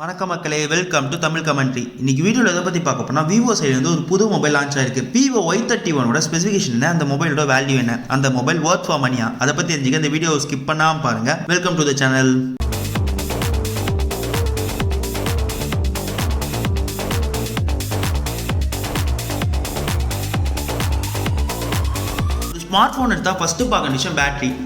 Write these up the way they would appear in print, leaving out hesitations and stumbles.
வணக்கம் மக்களே, welcome to Tamil commentary. இன்னைக்கு வீடியோவில் எதை பற்றி பார்க்க போனால் விவோ சைடு ஒரு புது மொபைல் லான்ச் ஆயிருக்கு. Vivo Y31 ஸ்பெசிஃபிகேஷன் என்ன, அந்த மொபைலோட வேல்யூ என்ன, அந்த மொபைல் ஒர்த் ஃபார் மணியா, அதை பற்றி தெரிஞ்சுக்க இந்த வீடியோவை ஸ்கிப் பண்ணாமல் பாருங்க. Welcome to the channel. Smart phone எடுத்தா ஃபர்ஸ்ட் பார்க்க விஷயம்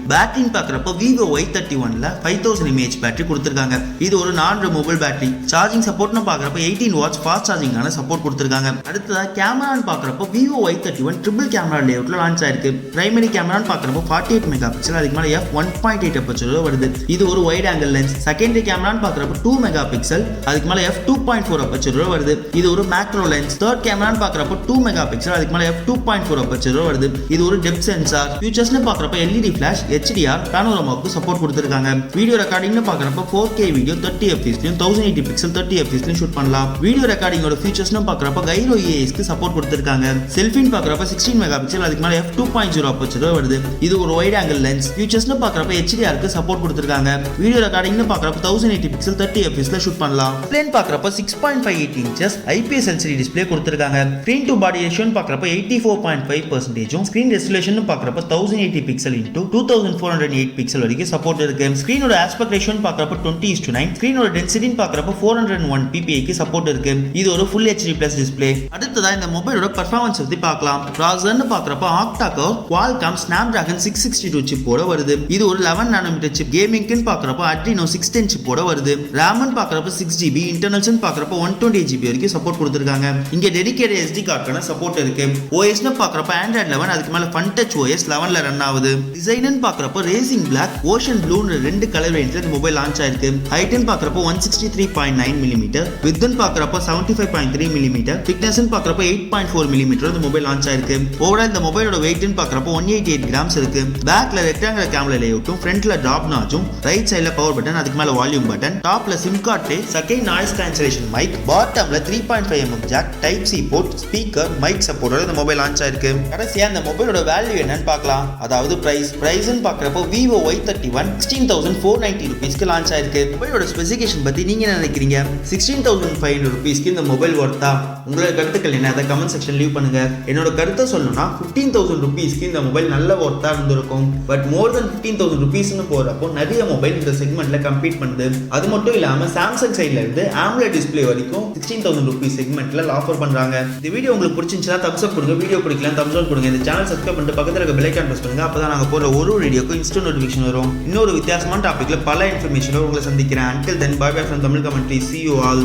பேட்டரின்னு பார்க்குறப்போ Vivo Y31ல 5000 mAh பேட்டரி கொடுத்துருக்காங்க. இது ஒரு நான் ரிமூவபிள் பேட்டரி. சார்ஜிங் சப்போர்ட்னு பார்க்குறப்போ 18 வாட்ஸ் ஃபாஸ்ட் சார்ஜிங்கான சப்போர்ட் கொடுத்துருக்காங்க. அடுத்ததாக கேமரான்னு பார்க்குறப்போ Vivo Y31 ட்ரிபிள் கேமரா லேஅவுட்ல லான்ச் ஆயிருக்கு. பிரைமரி கேமரான்னு பார்க்குறப்போ 48 மெகா பிக்சல், அதுக்கு மேலே f1.8 அப்பச்சர் வருது. இது ஒரு வைட் ஆங்கிள் லென்ஸ். செகண்டரி கேமரான்னு பார்க்குறப்போ 2 மெகா பிக்சல், அதுக்கு மேலே f2.4 அப்பச்சர் வருது. இது ஒரு மேக்ரோ லென்ஸ். தேர்ட் கேமரான்னு பார்க்குறப்போ 2 மெகா பிக்சல், அதுக்கு மேலே f2.4 அப்பச்சர் வருது. இது ஒரு டெப்த் சென்சார். ஃபியூச்சர்ஸ்னு பார்க்குறப்ப LED ஃபிளாஷ், HDR, பேனோரமாவுக்கு சப்போர்ட் கொடுத்துருக்காங்க. வீடியோ ரெக்கார்டிங்னு பார்க்குறப்ப 4K video 30 fps 1080 pixel 30 fps shoot பண்ணலாம். வீடியோ ரெக்கார்டிங்கோட ஃபியூச்சர்ஸ்னு பார்க்குறப்ப கைரோ EASக்கு சப்போர்ட் கொடுத்துருக்காங்க. செல்ஃபின்னு பார்க்குறப்ப 16 மெகா பிக்சல், அதுக்கு மேலே f2.0 அப்பச்சர் வருது. இது ஒரு வைட் ஆங்கிள் லென்ஸ். ஃபியூச்சர்ஸ்னு பார்க்குறப்ப HDRக்கு சப்போர்ட் கொடுத்துருக்காங்க. வீடியோ ரெக்கார்டிங்னு பார்க்குறப்ப 1080 பிக்சல் 30 fps ஷூட் பண்ணலாம். டிஸ்ப்ளேன்னு பார்க்குறப்ப 6.58 inches IPS FHD டிஸ்ப்ளே கொடுத்துருக்காங்க. ஸ்க்ரீன் டு பாடி ரேஷியோன்னு பார்க்குறப்ப 84.5%. ஸ்க்ரீன் ரெசல்யூஷன் பார்க்குறப்ப 1080 பிக்சல் இன்டு 2408 பிக்சல் வரைக்கும் சப்போர்ட் இருக்கு. ஸ்கிரீனோட ஆஸ்பெக்ட் ரேஷியோன்னு பார்க்கறப்ப 20:9. ஸ்கிரீனோட டென்சிட்டின்னு பார்க்கறப்ப 401 ppi க்கு சப்போர்ட் இருக்கு. இது ஒரு ஃபுல் HD+ டிஸ்ப்ளே. அடுத்ததா இந்த மொபைலோட பெர்ஃபார்மன்ஸ் பத்தி பார்க்கலாம். ப்ராசஸர்னு பார்க்கறப்ப octa-core Qualcomm Snapdragon 662 சிப்போட வருது. இது ஒரு 11 நானோமீட்டர் சிப். கேமிங்க்குன்னு பார்க்கறப்ப Adreno 610 சிப்போட வருது. RAM-னு பார்க்கறப்ப 6GB, இன்டர்னல்ஸ்னு பார்க்கறப்ப 128GB வரைக்கும் சப்போர்ட் கொடுத்திருக்காங்க. இங்க டெடிகேட்டட் SD கார்டுக்கான சப்போர்ட் இருக்கு. OS-னு பார்க்கறப்ப Android 11, அதுக்கு மேல FunTouch OS 11ல ரன் ஆகுது. டிசைன் பார்க்கறப்ப ரேசிங் பிளாக், ஓஷன் ப்ளூன்னு ரெண்டு கலர் வேரியன்ட்ல இந்த மொபைல் லான்ச் ஆயிருக்கு. ஹைட்னு பார்க்கறப்ப 163.9 mm, வித்னு பார்க்கறப்ப 75.3 mm, திக்னஸ்னு பார்க்கறப்ப 8.4 mm இந்த மொபைல் லான்ச் ஆயிருக்கு. ஓவரால் இந்த மொபைலோட வெயிட்னு பார்க்கறப்ப 188 கிராம்ஸ் இருக்கு. பேக்ல ரெக்டாங்குலர் கேமரா லேஅவுட்டும், ஃப்ரண்ட்ல டிராப் நாச்சும், ரைட் சைடுல பவர் பட்டன், அதுக்கு மேல வால்யூம் பட்டன், டாப்ல SIM card tray, second noise cancellation mic, பாட்டம்ல 3.5 mm ஜாக், type C port, speaker, mic சப்போர்ட்டோட இந்த மொபைல் லான்ச் ஆயிருக்கு. கடைசியா இந்த மொபைலோட வேல்யூ என்னன்னு பார்க்கலாம். அதாவது பிரைஸ்ன்னு பார்க்குறப்போ Vivo Y31 16,490 rupeesக்கு லான்ச் ஆயிருக்கு. மொபைலோட ஸ்பெசிஃபிகேஷன் பத்தி நீங்க என்ன நினைக்கிறீங்க? 16,500 rupeesக்கு இந்த மொபைல் ஒர்த்தா? உங்களோட கருத்துக்கள் என்ன, அதை கமெண்ட் செக்ஷன் லீவ் பண்ணுங்க. என்னோட கருத்தை சொல்லணும்னா 15,000 rupeesக்கு இந்த மொபைல் நல்ல ஒர்த்தா இருந்திருக்கும். பட் மோர் தென் 15,000 rupeesனு போறப்போ நிறைய மொபைல் இந்த செக்மெண்ட்ல கம்பீட் பண்ணுது. அது மட்டும் இல்லாம சாம்சங் சைட்ல இருந்து AMOLED டிஸ்ப்ளே வரைக்கும் 16,000 rupees செக்மெண்ட்ல ஆஃபர் பண்றாங்க. இந்த வீடியோ உங்களுக்கு பிடிச்சிருந்துச்சுன்னா தம்ஸ் அப் கொடுங்க, வீடியோ பிடிக்கல தம்ஸ் டவுன் கொடுங்க. இந்த சேனல் சப்ஸ்கிரைப் பண்ணிட்டு பக்கத்துல இருக்க பெல் ஐகான் பிரஸ் பண்ணுங்க. அப்பதான் நாங்க போற ஒரு வீடியோக்கு இன்ஸ்டன்ட் நோட்டிஃபிகேஷன் வரும். இன்னொரு வித்தியாசமான டாபிக்ல பல இன்ஃபர்மேஷனோட உங்களை சந்திக்கிறேன். Until then, bye bye from Tamil commentary. See you all.